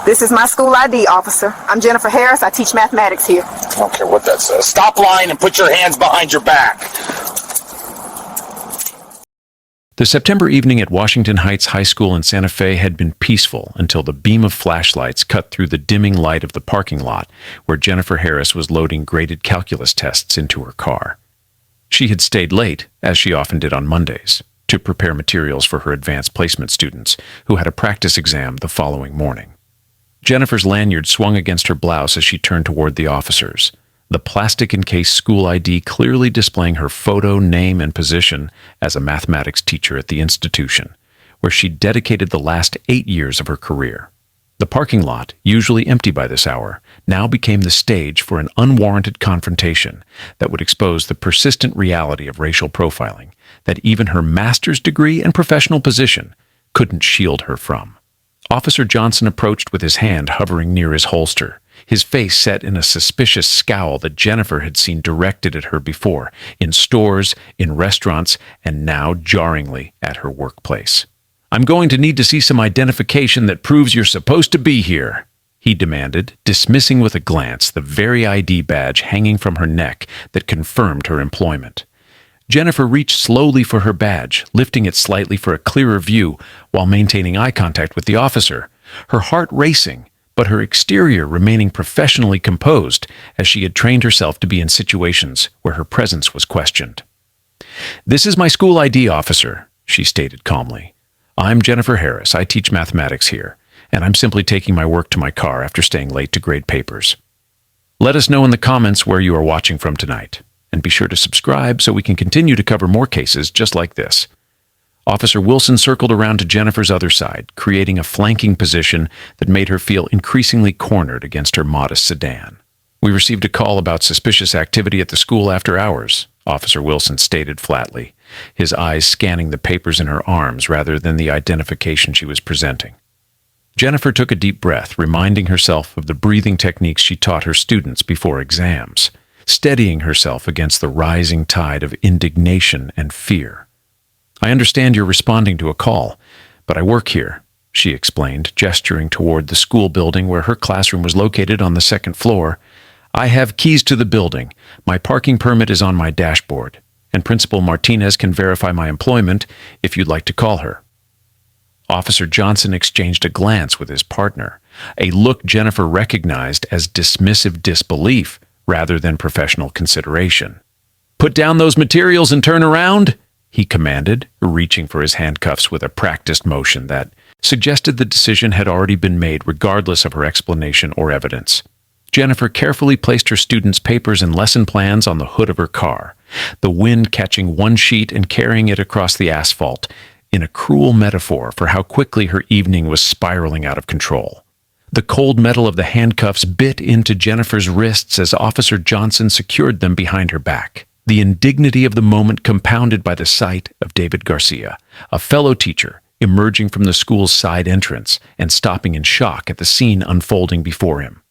This is my school ID, officer. I'm Jennifer Harris. I teach mathematics here. I don't care what that says. Stop lying and put your hands behind your back. The September evening at Washington Heights High School in Santa Fe had been peaceful until the beam of flashlights cut through the dimming light of the parking lot where Jennifer Harris was loading graded calculus tests into her car. She had stayed late, as she often did on Mondays, to prepare materials for her advanced placement students who had a practice exam the following morning. Jennifer's lanyard swung against her blouse as she turned toward the officers, the plastic-encased school ID clearly displaying her photo, name, and position as a mathematics teacher at the institution, where she dedicated the last 8 years of her career. The parking lot, usually empty by this hour, now became the stage for an unwarranted confrontation that would expose the persistent reality of racial profiling that even her master's degree and professional position couldn't shield her from. Officer Johnson approached with his hand hovering near his holster, his face set in a suspicious scowl that Jennifer had seen directed at her before, in stores, in restaurants, and now jarringly at her workplace. "I'm going to need to see some identification that proves you're supposed to be here," he demanded, dismissing with a glance the very ID badge hanging from her neck that confirmed her employment. Jennifer reached slowly for her badge, lifting it slightly for a clearer view while maintaining eye contact with the officer, her heart racing, but her exterior remaining professionally composed as she had trained herself to be in situations where her presence was questioned. "This is my school ID, officer," she stated calmly. "I'm Jennifer Harris. I teach mathematics here, and I'm simply taking my work to my car after staying late to grade papers. Let us know in the comments where you are watching from tonight, and be sure to subscribe so we can continue to cover more cases just like this." Officer Wilson circled around to Jennifer's other side, creating a flanking position that made her feel increasingly cornered against her modest sedan. "We received a call about suspicious activity at the school after hours," Officer Wilson stated flatly, his eyes scanning the papers in her arms rather than the identification she was presenting. Jennifer took a deep breath, reminding herself of the breathing techniques she taught her students before exams, steadying herself against the rising tide of indignation and fear. "I understand you're responding to a call, but I work here," she explained, gesturing toward the school building where her classroom was located on the second floor. "I have keys to the building. My parking permit is on my dashboard, and Principal Martinez can verify my employment if you'd like to call her." Officer Johnson exchanged a glance with his partner, a look Jennifer recognized as dismissive disbelief rather than professional consideration. "Put down those materials and turn around," he commanded, reaching for his handcuffs with a practiced motion that suggested the decision had already been made regardless of her explanation or evidence. Jennifer carefully placed her students' papers and lesson plans on the hood of her car, the wind catching one sheet and carrying it across the asphalt, in a cruel metaphor for how quickly her evening was spiraling out of control. The cold metal of the handcuffs bit into Jennifer's wrists as Officer Johnson secured them behind her back. The indignity of the moment compounded by the sight of David Garcia, a fellow teacher, emerging from the school's side entrance and stopping in shock at the scene unfolding before him.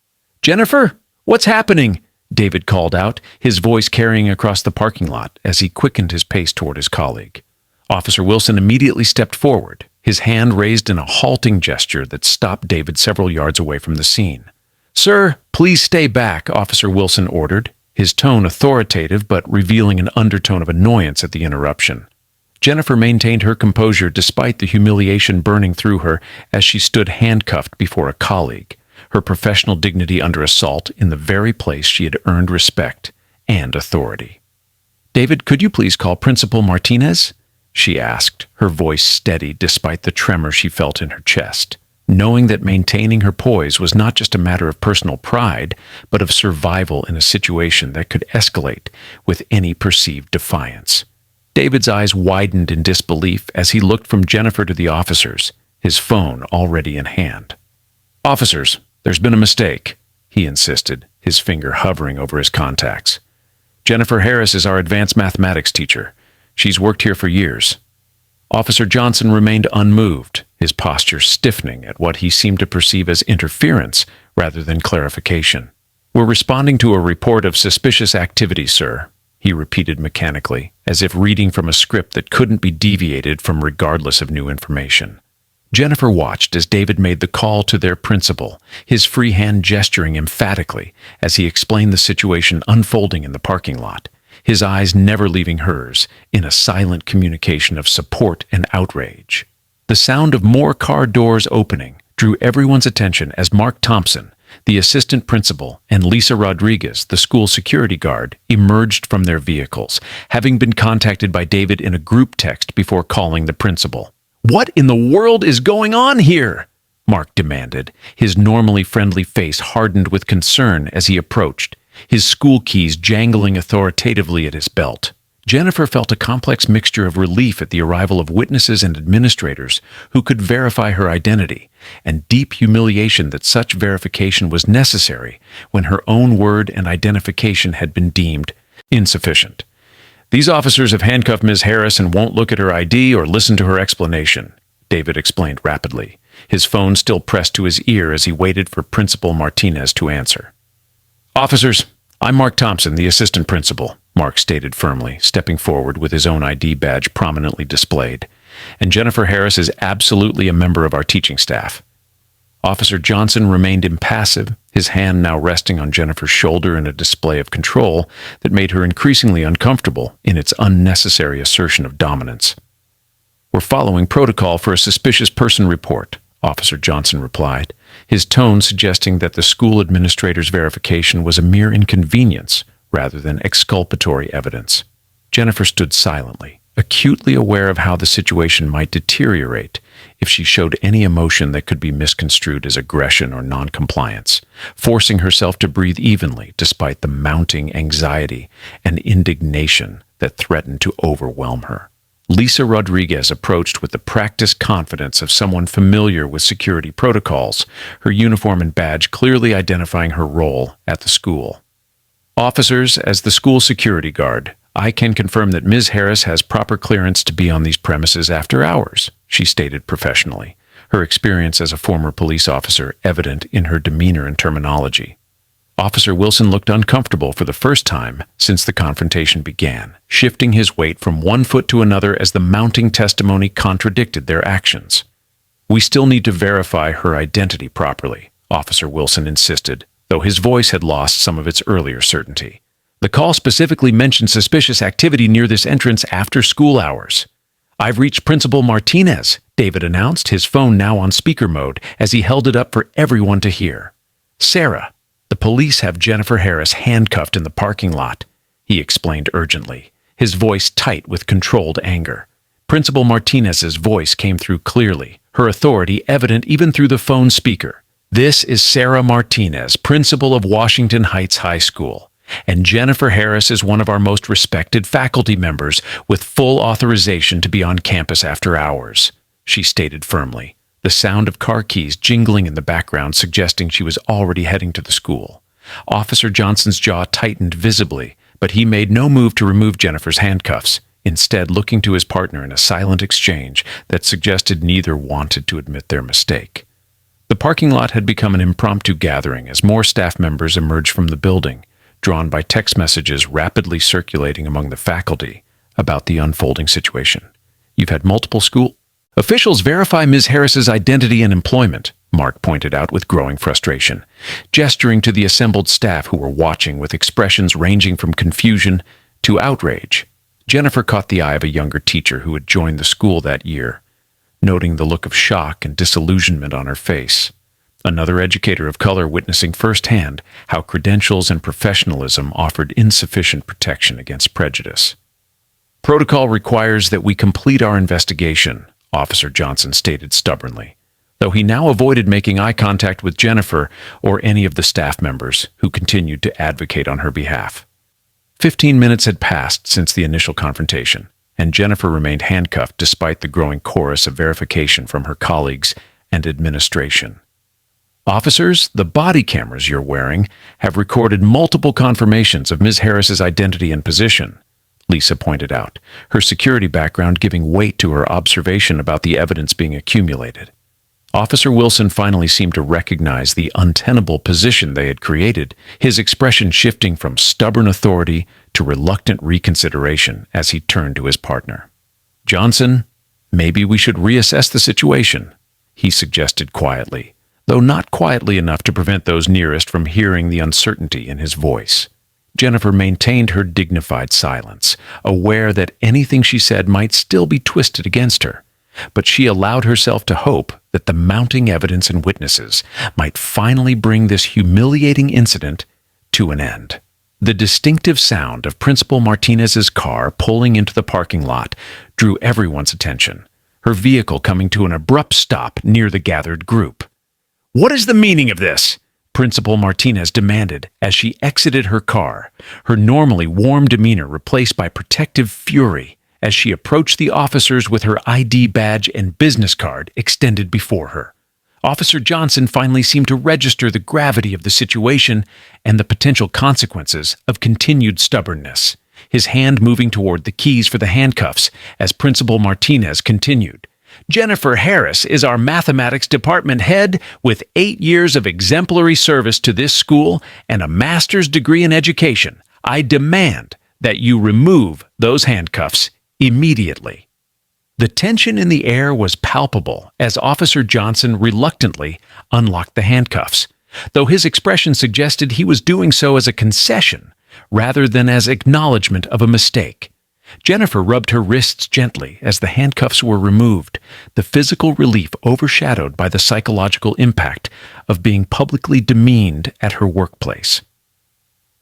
"Jennifer, what's happening?" David called out, his voice carrying across the parking lot as he quickened his pace toward his colleague. Officer Wilson immediately stepped forward, his hand raised in a halting gesture that stopped David several yards away from the scene. "Sir, please stay back," Officer Wilson ordered, his tone authoritative but revealing an undertone of annoyance at the interruption. Jennifer maintained her composure despite the humiliation burning through her as she stood handcuffed before a colleague, her professional dignity under assault in the very place she had earned respect and authority. "David, could you please call Principal Martinez?" she asked, her voice steady despite the tremor she felt in her chest, knowing that maintaining her poise was not just a matter of personal pride, but of survival in a situation that could escalate with any perceived defiance. David's eyes widened in disbelief as he looked from Jennifer to the officers, his phone already in hand. "Officers, there's been a mistake," he insisted, his finger hovering over his contacts. "Jennifer Harris is our advanced mathematics teacher. She's worked here for years." Officer Johnson remained unmoved, his posture stiffening at what he seemed to perceive as interference rather than clarification. "We're responding to a report of suspicious activity, sir," he repeated mechanically, as if reading from a script that couldn't be deviated from regardless of new information. Jennifer watched as David made the call to their principal, his free hand gesturing emphatically as he explained the situation unfolding in the parking lot, his eyes never leaving hers, in a silent communication of support and outrage. The sound of more car doors opening drew everyone's attention as Mark Thompson, the assistant principal, and Lisa Rodriguez, the school security guard, emerged from their vehicles, having been contacted by David in a group text before calling the principal. "What in the world is going on here?" Mark demanded, his normally friendly face hardened with concern as he approached, his school keys jangling authoritatively at his belt. Jennifer felt a complex mixture of relief at the arrival of witnesses and administrators who could verify her identity, and deep humiliation that such verification was necessary when her own word and identification had been deemed insufficient. "These officers have handcuffed Ms. Harris and won't look at her ID or listen to her explanation," David explained rapidly, his phone still pressed to his ear as he waited for Principal Martinez to answer. "Officers, I'm Mark Thompson, the assistant principal," Mark stated firmly, stepping forward with his own ID badge prominently displayed. "And Jennifer Harris is absolutely a member of our teaching staff." Officer Johnson remained impassive, his hand now resting on Jennifer's shoulder in a display of control that made her increasingly uncomfortable in its unnecessary assertion of dominance. "We're following protocol for a suspicious person report," Officer Johnson replied, his tone suggesting that the school administrator's verification was a mere inconvenience rather than exculpatory evidence. Jennifer stood silently, acutely aware of how the situation might deteriorate if she showed any emotion that could be misconstrued as aggression or noncompliance, forcing herself to breathe evenly despite the mounting anxiety and indignation that threatened to overwhelm her. Lisa Rodriguez approached with the practiced confidence of someone familiar with security protocols, her uniform and badge clearly identifying her role at the school. "Officers, as the school security guard, I can confirm that Ms. Harris has proper clearance to be on these premises after hours," she stated professionally, her experience as a former police officer evident in her demeanor and terminology. Officer Wilson looked uncomfortable for the first time since the confrontation began, shifting his weight from one foot to another as the mounting testimony contradicted their actions. "We still need to verify her identity properly," Officer Wilson insisted, though his voice had lost some of its earlier certainty. "The call specifically mentioned suspicious activity near this entrance after school hours." "I've reached Principal Martinez," David announced, his phone now on speaker mode as he held it up for everyone to hear. "Sarah, the police have Jennifer Harris handcuffed in the parking lot," he explained urgently, his voice tight with controlled anger. Principal Martinez's voice came through clearly, her authority evident even through the phone speaker. "This is Sarah Martinez, principal of Washington Heights High School, and Jennifer Harris is one of our most respected faculty members with full authorization to be on campus after hours," she stated firmly, the sound of car keys jingling in the background suggesting she was already heading to the school. Officer Johnson's jaw tightened visibly, but he made no move to remove Jennifer's handcuffs, instead looking to his partner in a silent exchange that suggested neither wanted to admit their mistake. The parking lot had become an impromptu gathering as more staff members emerged from the building, drawn by text messages rapidly circulating among the faculty about the unfolding situation. "You've had multiple school officials verify Ms. Harris's identity and employment," Mark pointed out with growing frustration, gesturing to the assembled staff who were watching with expressions ranging from confusion to outrage. Jennifer caught the eye of a younger teacher who had joined the school that year, noting the look of shock and disillusionment on her face. Another educator of color witnessing firsthand how credentials and professionalism offered insufficient protection against prejudice. "Protocol requires that we complete our investigation," Officer Johnson stated stubbornly, though he now avoided making eye contact with Jennifer or any of the staff members who continued to advocate on her behalf. 15 minutes had passed since the initial confrontation, and Jennifer remained handcuffed despite the growing chorus of verification from her colleagues and administration. "Officers, the body cameras you're wearing have recorded multiple confirmations of Ms. Harris's identity and position," Lisa pointed out, her security background giving weight to her observation about the evidence being accumulated. Officer Wilson finally seemed to recognize the untenable position they had created, his expression shifting from stubborn authority to reluctant reconsideration as he turned to his partner. "Johnson, maybe we should reassess the situation," he suggested quietly, though not quietly enough to prevent those nearest from hearing the uncertainty in his voice. Jennifer maintained her dignified silence, aware that anything she said might still be twisted against her. But she allowed herself to hope that the mounting evidence and witnesses might finally bring this humiliating incident to an end. The distinctive sound of Principal Martinez's car pulling into the parking lot drew everyone's attention, her vehicle coming to an abrupt stop near the gathered group. "What is the meaning of this?" Principal Martinez demanded as she exited her car, her normally warm demeanor replaced by protective fury as she approached the officers with her ID badge and business card extended before her. Officer Johnson finally seemed to register the gravity of the situation and the potential consequences of continued stubbornness, his hand moving toward the keys for the handcuffs as Principal Martinez continued. "Jennifer Harris is our mathematics department head with 8 years of exemplary service to this school and a master's degree in education. I demand that you remove those handcuffs immediately." The tension in the air was palpable as Officer Johnson reluctantly unlocked the handcuffs, though his expression suggested he was doing so as a concession rather than as acknowledgement of a mistake. Jennifer rubbed her wrists gently as the handcuffs were removed, the physical relief overshadowed by the psychological impact of being publicly demeaned at her workplace.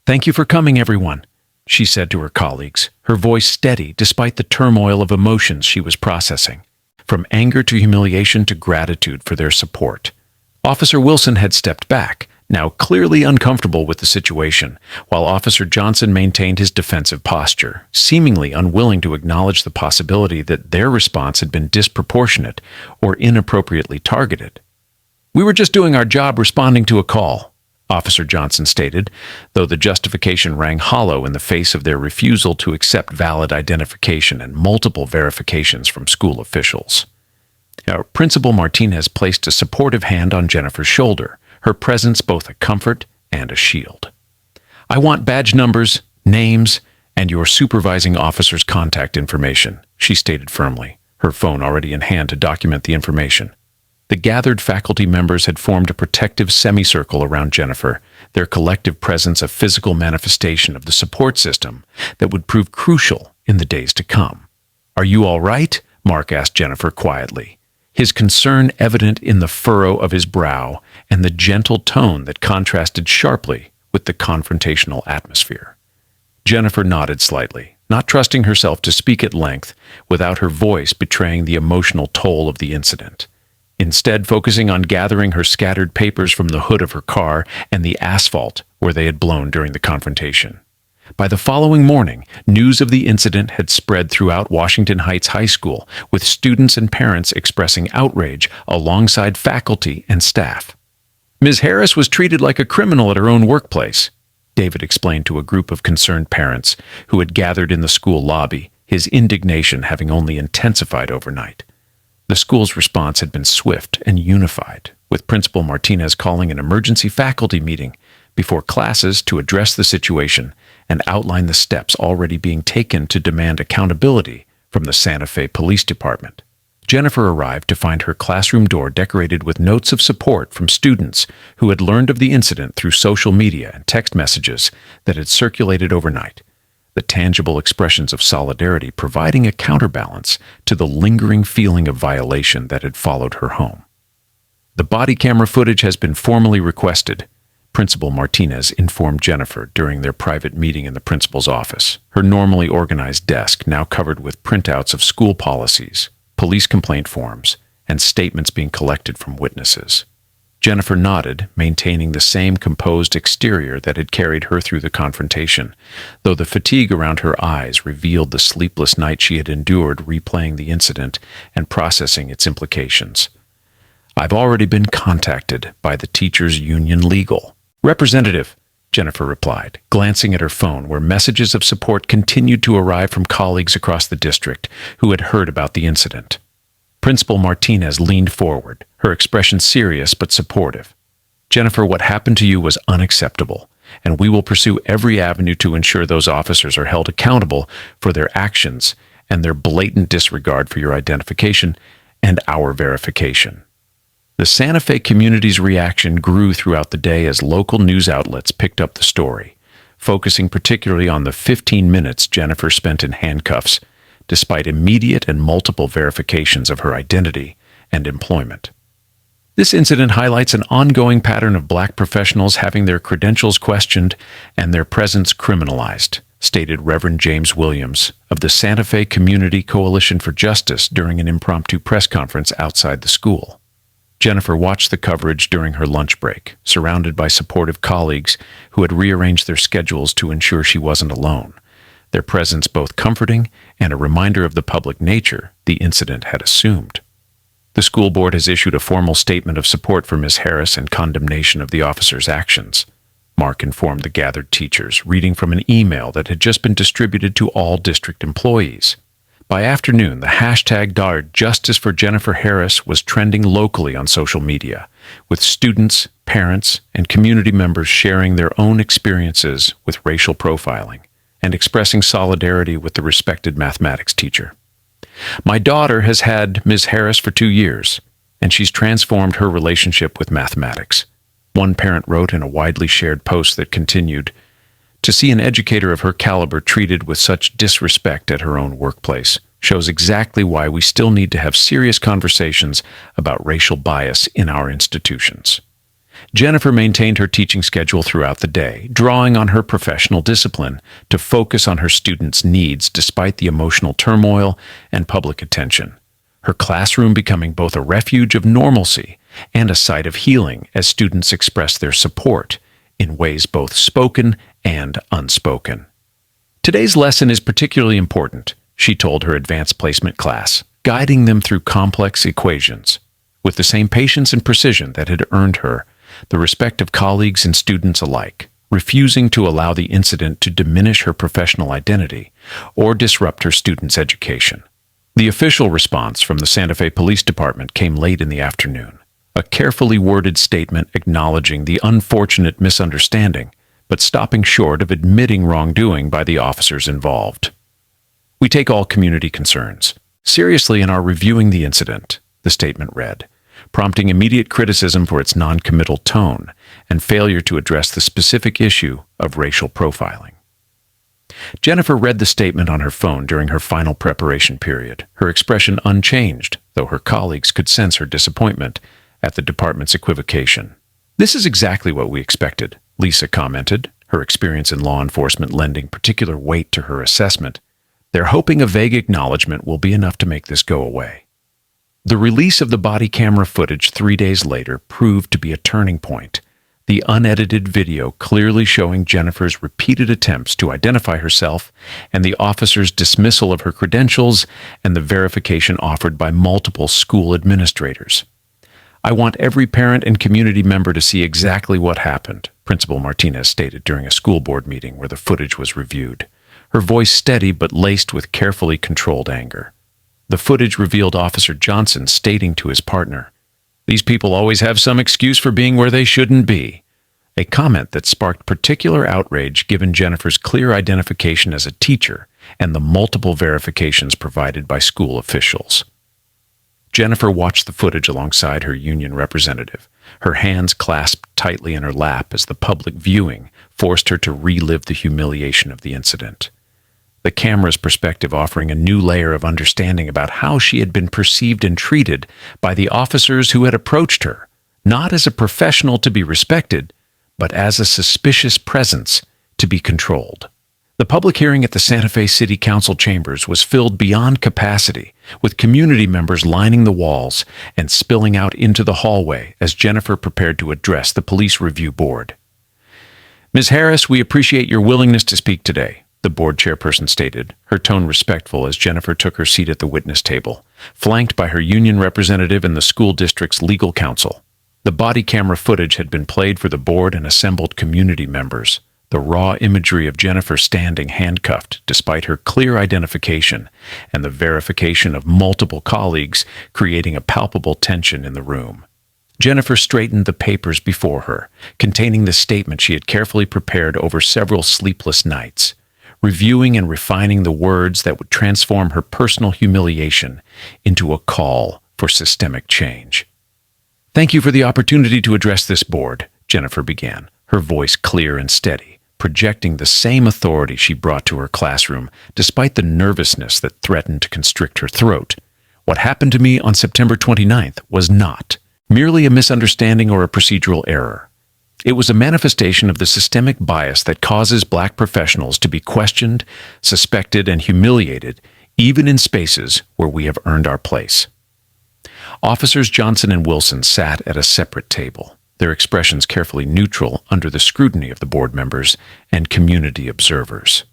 "Thank you for coming, everyone," she said to her colleagues, her voice steady despite the turmoil of emotions she was processing, from anger to humiliation to gratitude for their support. Officer Wilson had stepped back, now clearly uncomfortable with the situation, while Officer Johnson maintained his defensive posture, seemingly unwilling to acknowledge the possibility that their response had been disproportionate or inappropriately targeted. "We were just doing our job responding to a call," Officer Johnson stated, though the justification rang hollow in the face of their refusal to accept valid identification and multiple verifications from school officials. Principal Martinez placed a supportive hand on Jennifer's shoulder, her presence both a comfort and a shield. "I want badge numbers, names, and your supervising officer's contact information," she stated firmly, her phone already in hand to document the information. The gathered faculty members had formed a protective semicircle around Jennifer, their collective presence a physical manifestation of the support system that would prove crucial in the days to come. "Are you all right?" Mark asked Jennifer quietly, his concern evident in the furrow of his brow and the gentle tone that contrasted sharply with the confrontational atmosphere. Jennifer nodded slightly, not trusting herself to speak at length without her voice betraying the emotional toll of the incident. Instead, focusing on gathering her scattered papers from the hood of her car and the asphalt where they had blown during the confrontation. By the following morning, news of the incident had spread throughout Washington Heights High School, with students and parents expressing outrage alongside faculty and staff. "Ms. Harris was treated like a criminal at her own workplace," David explained to a group of concerned parents who had gathered in the school lobby, his indignation having only intensified overnight. The school's response had been swift and unified, with Principal Martinez calling an emergency faculty meeting before classes to address the situation and outline the steps already being taken to demand accountability from the Santa Fe Police Department. Jennifer arrived to find her classroom door decorated with notes of support from students who had learned of the incident through social media and text messages that had circulated overnight, the tangible expressions of solidarity providing a counterbalance to the lingering feeling of violation that had followed her home. "The body camera footage has been formally requested," Principal Martinez informed Jennifer during their private meeting in the principal's office, her normally organized desk now covered with printouts of school policies, police complaint forms, and statements being collected from witnesses. Jennifer nodded, maintaining the same composed exterior that had carried her through the confrontation, though the fatigue around her eyes revealed the sleepless night she had endured replaying the incident and processing its implications. "I've already been contacted by the teachers' union legal representative," Jennifer replied, glancing at her phone where messages of support continued to arrive from colleagues across the district who had heard about the incident. Principal Martinez leaned forward, her expression serious but supportive. "Jennifer, what happened to you was unacceptable, and we will pursue every avenue to ensure those officers are held accountable for their actions and their blatant disregard for your identification and our verification." The Santa Fe community's reaction grew throughout the day as local news outlets picked up the story, focusing particularly on the 15 minutes Jennifer spent in handcuffs, despite immediate and multiple verifications of her identity and employment. This incident highlights an ongoing pattern of black professionals having their credentials questioned and their presence criminalized, stated Reverend James Williams of the Santa Fe Community Coalition for Justice during an impromptu press conference outside the school. Jennifer watched the coverage during her lunch break, surrounded by supportive colleagues who had rearranged their schedules to ensure she wasn't alone, their presence both comforting and a reminder of the public nature the incident had assumed. The school board has issued a formal statement of support for Ms. Harris and condemnation of the officer's actions. Mark informed the gathered teachers, reading from an email that had just been distributed to all district employees. By afternoon, the hashtag #Justice for Jennifer Harris was trending locally on social media, with students, parents, and community members sharing their own experiences with racial profiling and expressing solidarity with the respected mathematics teacher. "My daughter has had Ms. Harris for 2 years, and she's transformed her relationship with mathematics," one parent wrote in a widely shared post that continued, "To see an educator of her caliber treated with such disrespect at her own workplace shows exactly why we still need to have serious conversations about racial bias in our institutions." Jennifer maintained her teaching schedule throughout the day, drawing on her professional discipline to focus on her students' needs despite the emotional turmoil and public attention, her classroom becoming both a refuge of normalcy and a site of healing as students expressed their support in ways both spoken and unspoken. "Today's lesson is particularly important," she told her advanced placement class, guiding them through complex equations with the same patience and precision that had earned her the respect of colleagues and students alike, refusing to allow the incident to diminish her professional identity or disrupt her students' education. The official response from the Santa Fe Police Department came late in the afternoon, a carefully worded statement acknowledging the unfortunate misunderstanding, but stopping short of admitting wrongdoing by the officers involved. "We take all community concerns seriously and are reviewing the incident," the statement read, prompting immediate criticism for its non-committal tone and failure to address the specific issue of racial profiling. Jennifer read the statement on her phone during her final preparation period, her expression unchanged, though her colleagues could sense her disappointment at the department's equivocation. "This is exactly what we expected," Lisa commented, her experience in law enforcement lending particular weight to her assessment. "They're hoping a vague acknowledgement will be enough to make this go away." The release of the body camera footage 3 days later proved to be a turning point, the unedited video clearly showing Jennifer's repeated attempts to identify herself and the officer's dismissal of her credentials and the verification offered by multiple school administrators. "I want every parent and community member to see exactly what happened," Principal Martinez stated during a school board meeting where the footage was reviewed, her voice steady but laced with carefully controlled anger. The footage revealed Officer Johnson stating to his partner, "These people always have some excuse for being where they shouldn't be," a comment that sparked particular outrage given Jennifer's clear identification as a teacher and the multiple verifications provided by school officials. Jennifer watched the footage alongside her union representative, her hands clasped tightly in her lap as the public viewing forced her to relive the humiliation of the incident. The camera's perspective offering a new layer of understanding about how she had been perceived and treated by the officers who had approached her, not as a professional to be respected, but as a suspicious presence to be controlled. The public hearing at the Santa Fe City Council chambers was filled beyond capacity, with community members lining the walls and spilling out into the hallway as Jennifer prepared to address the police review board. "Ms. Harris, we appreciate your willingness to speak today," the board chairperson stated, her tone respectful as Jennifer took her seat at the witness table, flanked by her union representative and the school district's legal counsel. The body camera footage had been played for the board and assembled community members, the raw imagery of Jennifer standing handcuffed despite her clear identification and the verification of multiple colleagues creating a palpable tension in the room. Jennifer straightened the papers before her, containing the statement she had carefully prepared over several sleepless nights, reviewing and refining the words that would transform her personal humiliation into a call for systemic change. "Thank you for the opportunity to address this board," Jennifer began, her voice clear and steady, projecting the same authority she brought to her classroom, despite the nervousness that threatened to constrict her throat. "What happened to me on September 29th was not merely a misunderstanding or a procedural error. It was a manifestation of the systemic bias that causes Black professionals to be questioned, suspected, and humiliated, even in spaces where we have earned our place." Officers Johnson and Wilson sat at a separate table, their expressions carefully neutral under the scrutiny of the board members and community observers.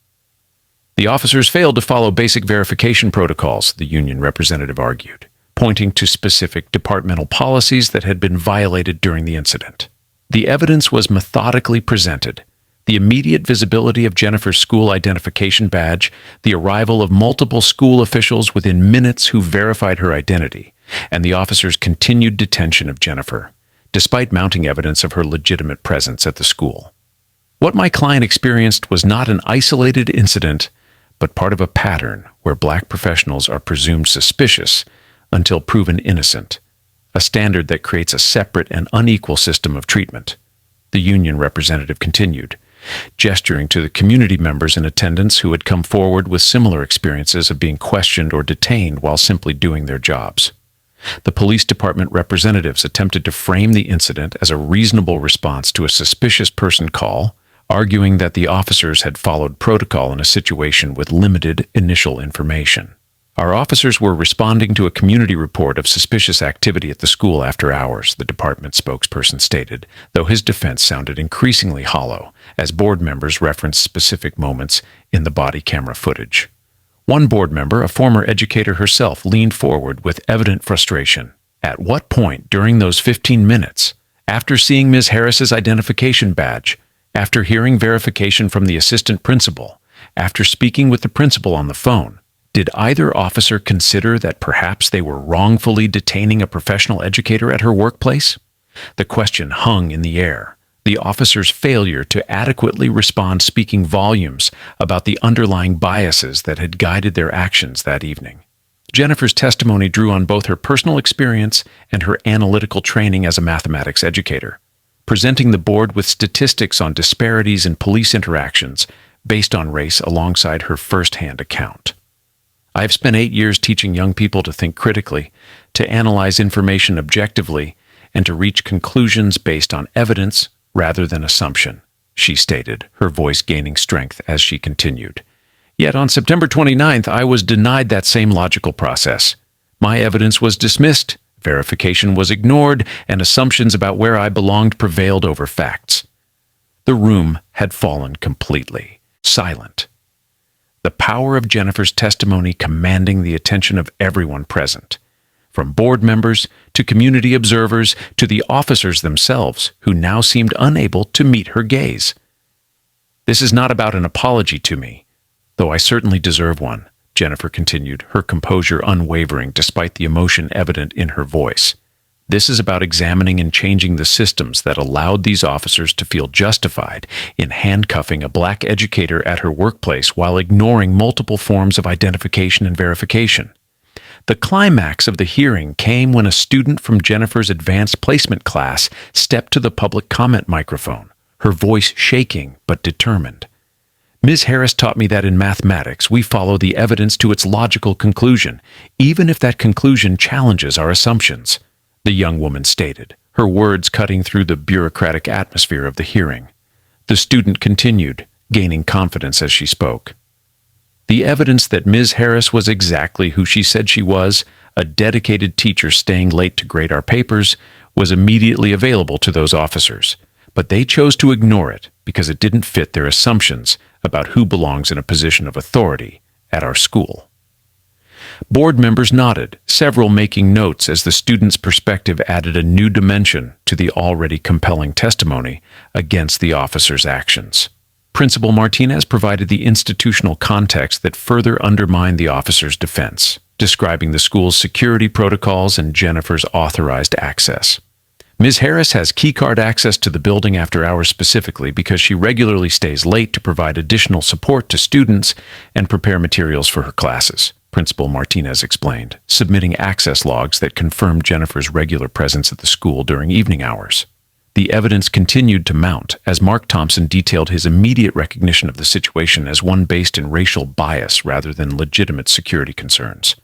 "The officers failed to follow basic verification protocols," the union representative argued, pointing to specific departmental policies that had been violated during the incident. The evidence was methodically presented: the immediate visibility of Jennifer's school identification badge, the arrival of multiple school officials within minutes who verified her identity, and the officers' continued detention of Jennifer, despite mounting evidence of her legitimate presence at the school. What my client experienced was not an isolated incident, but part of a pattern where Black professionals are presumed suspicious until proven innocent, a standard that creates a separate and unequal system of treatment, the union representative continued, gesturing to the community members in attendance who had come forward with similar experiences of being questioned or detained while simply doing their jobs. The police department representatives attempted to frame the incident as a reasonable response to a suspicious person call, arguing that the officers had followed protocol in a situation with limited initial information. "Our officers were responding to a community report of suspicious activity at the school after hours," the department spokesperson stated, though his defense sounded increasingly hollow as board members referenced specific moments in the body camera footage. One board member, a former educator herself, leaned forward with evident frustration. "At what point during those 15 minutes, after seeing Ms. Harris's identification badge, after hearing verification from the assistant principal, after speaking with the principal on the phone, did either officer consider that perhaps they were wrongfully detaining a professional educator at her workplace?" The question hung in the air, the officer's failure to adequately respond speaking volumes about the underlying biases that had guided their actions that evening. Jennifer's testimony drew on both her personal experience and her analytical training as a mathematics educator, presenting the board with statistics on disparities in police interactions based on race alongside her first-hand account. "I have spent 8 years teaching young people to think critically, to analyze information objectively, and to reach conclusions based on evidence rather than assumption," she stated, her voice gaining strength as she continued. "Yet on September 29th, I was denied that same logical process. My evidence was dismissed, verification was ignored, and assumptions about where I belonged prevailed over facts." The room had fallen completely, silent. The power of Jennifer's testimony commanding the attention of everyone present, from board members to community observers to the officers themselves, who now seemed unable to meet her gaze. "This is not about an apology to me, though I certainly deserve one," Jennifer continued, her composure unwavering despite the emotion evident in her voice. "This is about examining and changing the systems that allowed these officers to feel justified in handcuffing a Black educator at her workplace while ignoring multiple forms of identification and verification. The climax of the hearing came when a student from Jennifer's advanced placement class stepped to the public comment microphone, her voice shaking but determined. "Ms. Harris taught me that in mathematics we follow the evidence to its logical conclusion, even if that conclusion challenges our assumptions," the young woman stated, her words cutting through the bureaucratic atmosphere of the hearing. The student continued, gaining confidence as she spoke. "The evidence that Ms. Harris was exactly who she said she was, a dedicated teacher staying late to grade our papers, was immediately available to those officers, but they chose to ignore it because it didn't fit their assumptions about who belongs in a position of authority at our school." Board members nodded, several making notes as the student's perspective added a new dimension to the already compelling testimony against the officer's actions. Principal Martinez provided the institutional context that further undermined the officer's defense, describing the school's security protocols and Jennifer's authorized access. "Ms. Harris has keycard access to the building after hours specifically because she regularly stays late to provide additional support to students and prepare materials for her classes," Principal Martinez explained, submitting access logs that confirmed Jennifer's regular presence at the school during evening hours. The evidence continued to mount as Mark Thompson detailed his immediate recognition of the situation as one based in racial bias rather than legitimate security concerns.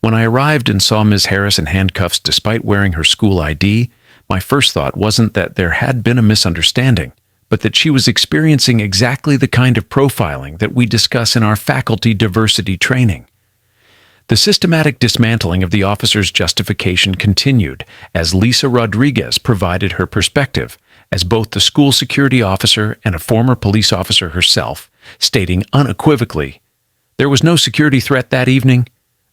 When I arrived and saw Ms. Harris in handcuffs despite wearing her school ID, my first thought wasn't that there had been a misunderstanding, but that she was experiencing exactly the kind of profiling that we discuss in our faculty diversity training. The systematic dismantling of the officer's justification continued as Lisa Rodriguez provided her perspective as both the school security officer and a former police officer herself, stating unequivocally, "There was no security threat that evening.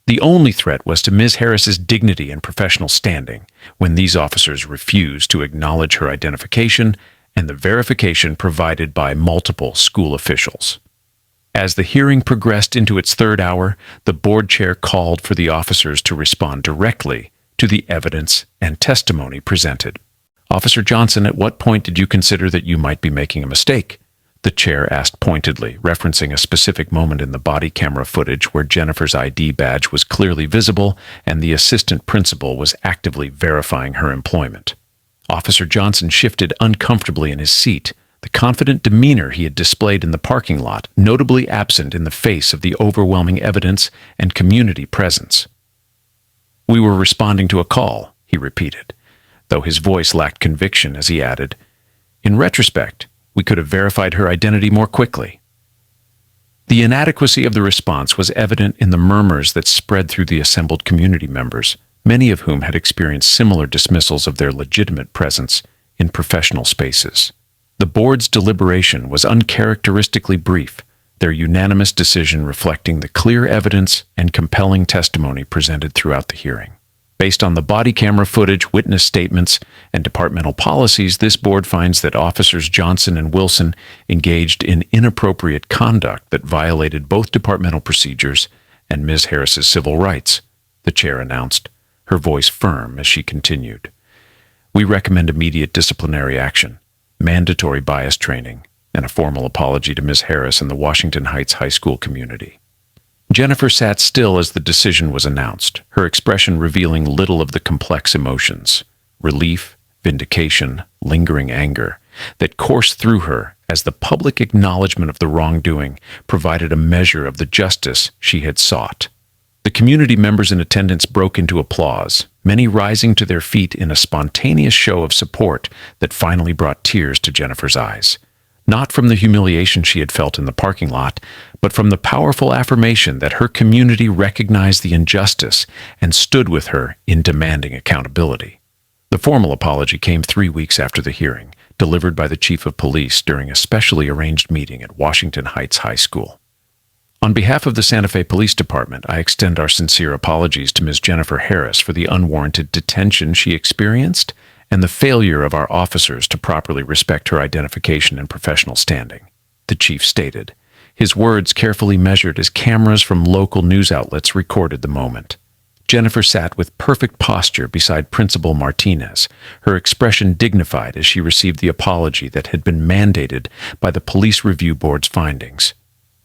The only threat was to Ms. Harris's dignity and professional standing when these officers refused to acknowledge her identification and the verification provided by multiple school officials." As the hearing progressed into its third hour, the board chair called for the officers to respond directly to the evidence and testimony presented. "Officer Johnson, at what point did you consider that you might be making a mistake?" the chair asked pointedly, referencing a specific moment in the body camera footage where Jennifer's ID badge was clearly visible and the assistant principal was actively verifying her employment. Officer Johnson shifted uncomfortably in his seat, the confident demeanor he had displayed in the parking lot notably absent in the face of the overwhelming evidence and community presence. "We were responding to a call," he repeated, though his voice lacked conviction as he added, "In retrospect, we could have verified her identity more quickly." The inadequacy of the response was evident in the murmurs that spread through the assembled community members, many of whom had experienced similar dismissals of their legitimate presence in professional spaces. The board's deliberation was uncharacteristically brief, their unanimous decision reflecting the clear evidence and compelling testimony presented throughout the hearing. Based on the body camera footage, witness statements, and departmental policies, this board finds that Officers Johnson and Wilson engaged in inappropriate conduct that violated both departmental procedures and Ms. Harris's civil rights, the chair announced, her voice firm as she continued. "We recommend immediate disciplinary action, mandatory bias training, and a formal apology to Ms. Harris and the Washington Heights High School community." Jennifer sat still as the decision was announced, her expression revealing little of the complex emotions, relief, vindication, lingering anger, that coursed through her as the public acknowledgement of the wrongdoing provided a measure of the justice she had sought. The community members in attendance broke into applause, many rising to their feet in a spontaneous show of support that finally brought tears to Jennifer's eyes. Not from the humiliation she had felt in the parking lot, but from the powerful affirmation that her community recognized the injustice and stood with her in demanding accountability. The formal apology came 3 weeks after the hearing, delivered by the chief of police during a specially arranged meeting at Washington Heights High School. On behalf of the Santa Fe Police Department, I extend our sincere apologies to Ms. Jennifer Harris for the unwarranted detention she experienced and the failure of our officers to properly respect her identification and professional standing, the chief stated, his words carefully measured as cameras from local news outlets recorded the moment. Jennifer sat with perfect posture beside Principal Martinez, her expression dignified as she received the apology that had been mandated by the Police Review Board's findings.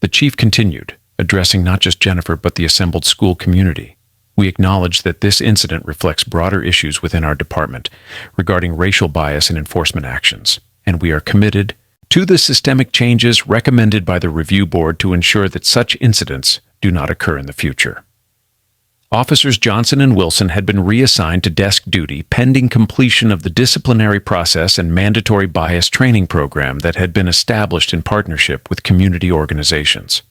The chief continued, addressing not just Jennifer but the assembled school community. We acknowledge that this incident reflects broader issues within our department regarding racial bias in enforcement actions, and we are committed to the systemic changes recommended by the review board to ensure that such incidents do not occur in the future. Officers Johnson and Wilson had been reassigned to desk duty pending completion of the disciplinary process and mandatory bias training program that had been established in partnership with community organizations.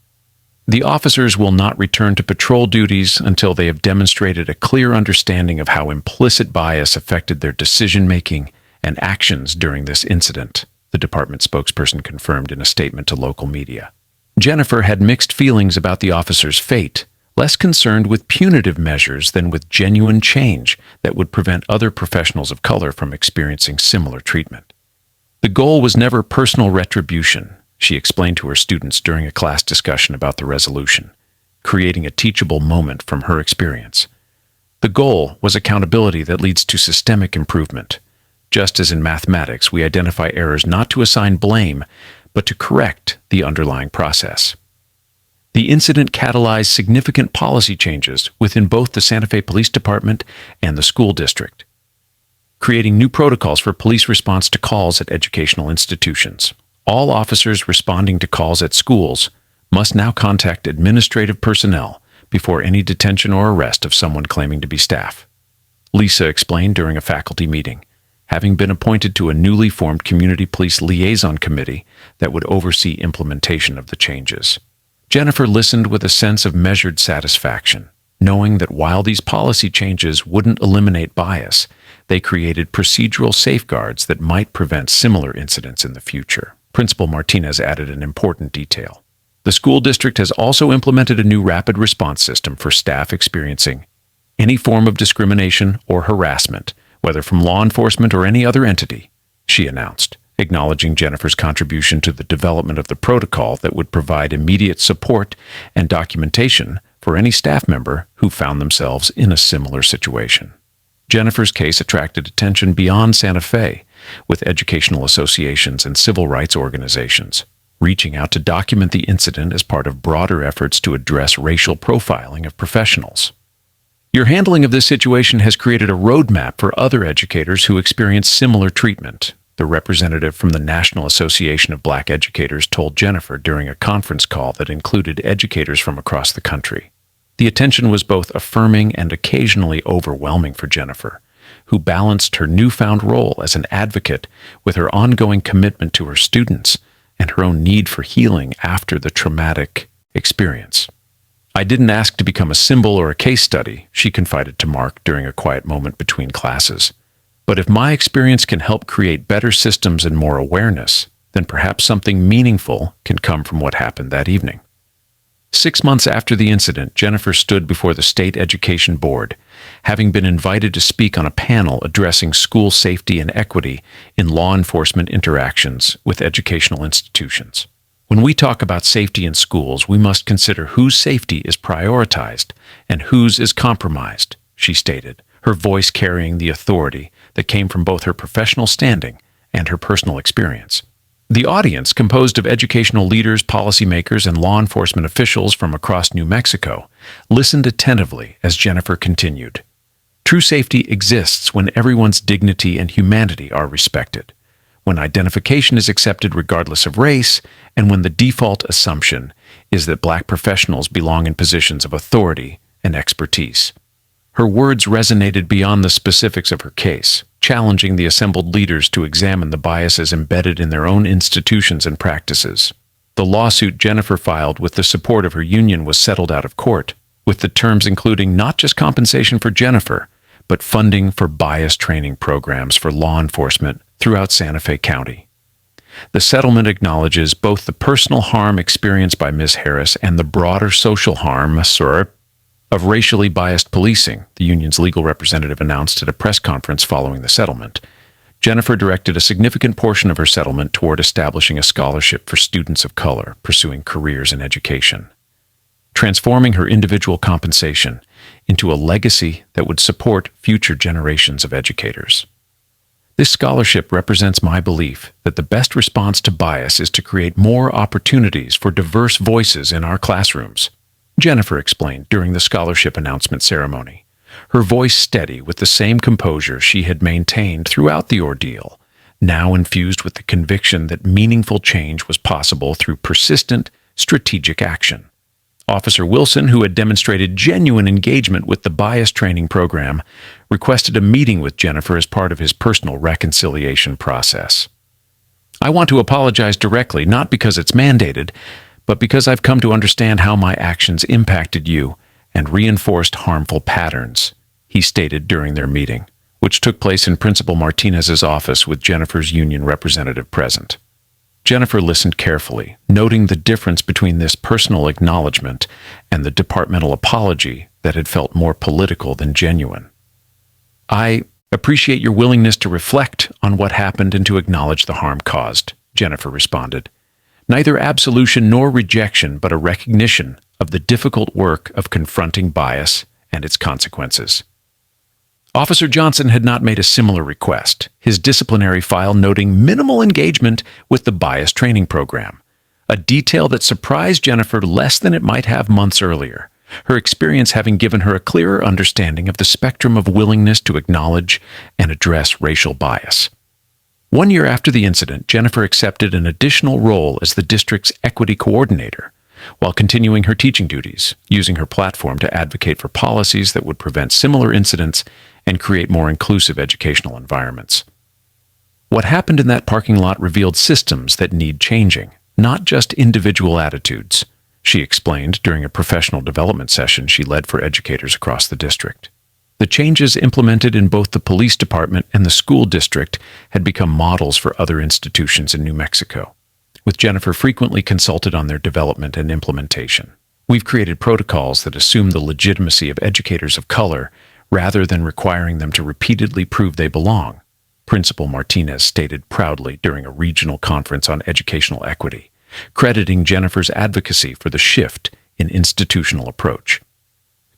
The officers will not return to patrol duties until they have demonstrated a clear understanding of how implicit bias affected their decision-making and actions during this incident, the department spokesperson confirmed in a statement to local media. Jennifer had mixed feelings about the officers' fate, less concerned with punitive measures than with genuine change that would prevent other professionals of color from experiencing similar treatment. The goal was never personal retribution, she explained to her students during a class discussion about the resolution, creating a teachable moment from her experience. The goal was accountability that leads to systemic improvement. Just as in mathematics, we identify errors not to assign blame, but to correct the underlying process. The incident catalyzed significant policy changes within both the Santa Fe Police Department and the school district, creating new protocols for police response to calls at educational institutions. All officers responding to calls at schools must now contact administrative personnel before any detention or arrest of someone claiming to be staff. Lisa explained during a faculty meeting, having been appointed to a newly formed Community Police Liaison Committee that would oversee implementation of the changes. Jennifer listened with a sense of measured satisfaction, knowing that while these policy changes wouldn't eliminate bias, they created procedural safeguards that might prevent similar incidents in the future. Principal Martinez added an important detail. The school district has also implemented a new rapid response system for staff experiencing any form of discrimination or harassment, whether from law enforcement or any other entity, she announced, acknowledging Jennifer's contribution to the development of the protocol that would provide immediate support and documentation for any staff member who found themselves in a similar situation. Jennifer's case attracted attention beyond Santa Fe, with educational associations and civil rights organizations reaching out to document the incident as part of broader efforts to address racial profiling of professionals. Your handling of this situation has created a roadmap for other educators who experience similar treatment, the representative from the National Association of Black Educators told Jennifer during a conference call that included educators from across the country. The attention was both affirming and occasionally overwhelming for Jennifer, who balanced her newfound role as an advocate with her ongoing commitment to her students and her own need for healing after the traumatic experience. "I didn't ask to become a symbol or a case study," she confided to Mark during a quiet moment between classes. "But if my experience can help create better systems and more awareness, then perhaps something meaningful can come from what happened that evening." 6 months after the incident, Jennifer stood before the State Education Board, having been invited to speak on a panel addressing school safety and equity in law enforcement interactions with educational institutions. "When we talk about safety in schools, we must consider whose safety is prioritized and whose is compromised," she stated, her voice carrying the authority that came from both her professional standing and her personal experience. The audience, composed of educational leaders, policymakers, and law enforcement officials from across New Mexico, listened attentively as Jennifer continued. "True safety exists when everyone's dignity and humanity are respected, when identification is accepted regardless of race, and when the default assumption is that Black professionals belong in positions of authority and expertise." Her words resonated beyond the specifics of her case, challenging the assembled leaders to examine the biases embedded in their own institutions and practices. The lawsuit Jennifer filed with the support of her union was settled out of court, with the terms including not just compensation for Jennifer, but funding for bias training programs for law enforcement throughout Santa Fe County. The settlement acknowledges both the personal harm experienced by Ms. Harris and the broader social harm of racially biased policing, the union's legal representative announced at a press conference following the settlement. Jennifer directed a significant portion of her settlement toward establishing a scholarship for students of color pursuing careers in education, transforming her individual compensation into a legacy that would support future generations of educators. "This scholarship represents my belief that the best response to bias is to create more opportunities for diverse voices in our classrooms," Jennifer explained during the scholarship announcement ceremony, her voice steady with the same composure she had maintained throughout the ordeal, now infused with the conviction that meaningful change was possible through persistent, strategic action. Officer Wilson, who had demonstrated genuine engagement with the bias training program, requested a meeting with Jennifer as part of his personal reconciliation process. "I want to apologize directly, not because it's mandated, but because I've come to understand how my actions impacted you and reinforced harmful patterns," he stated during their meeting, which took place in Principal Martinez's office with Jennifer's union representative present. Jennifer listened carefully, noting the difference between this personal acknowledgement and the departmental apology that had felt more political than genuine. "I appreciate your willingness to reflect on what happened and to acknowledge the harm caused," Jennifer responded. "Neither absolution nor rejection, but a recognition of the difficult work of confronting bias and its consequences." Officer Johnson had not made a similar request, his disciplinary file noting minimal engagement with the bias training program, a detail that surprised Jennifer less than it might have months earlier, her experience having given her a clearer understanding of the spectrum of willingness to acknowledge and address racial bias. 1 year after the incident, Jennifer accepted an additional role as the district's equity coordinator, while continuing her teaching duties, using her platform to advocate for policies that would prevent similar incidents and create more inclusive educational environments. What happened in that parking lot revealed systems that need changing, not just individual attitudes, she explained during a professional development session she led for educators across the district. The changes implemented in both the police department and the school district had become models for other institutions in New Mexico, with Jennifer frequently consulted on their development and implementation. We've created protocols that assume the legitimacy of educators of color rather than requiring them to repeatedly prove they belong, Principal Martinez stated proudly during a regional conference on educational equity, crediting Jennifer's advocacy for the shift in institutional approach.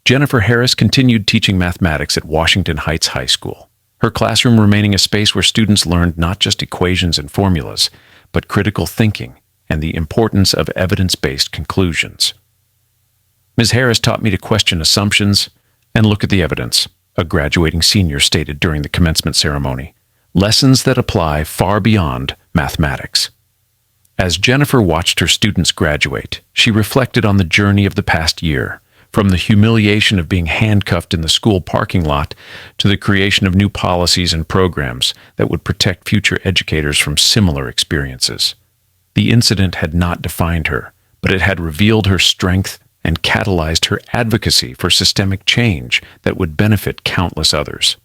Jennifer Harris continued teaching mathematics at Washington Heights High School, her classroom remaining a space where students learned not just equations and formulas, but critical thinking and the importance of evidence-based conclusions. Ms. Harris taught me to question assumptions and look at the evidence, a graduating senior stated during the commencement ceremony, lessons that apply far beyond mathematics. As Jennifer watched her students graduate, she reflected on the journey of the past year, from the humiliation of being handcuffed in the school parking lot to the creation of new policies and programs that would protect future educators from similar experiences. The incident had not defined her, but it had revealed her strength and catalyzed her advocacy for systemic change that would benefit countless others.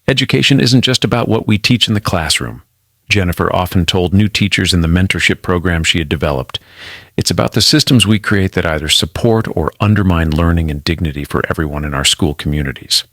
Education isn't just about what we teach in the classroom, Jennifer often told new teachers in the mentorship program she had developed. It's about the systems we create that either support or undermine learning and dignity for everyone in our school communities.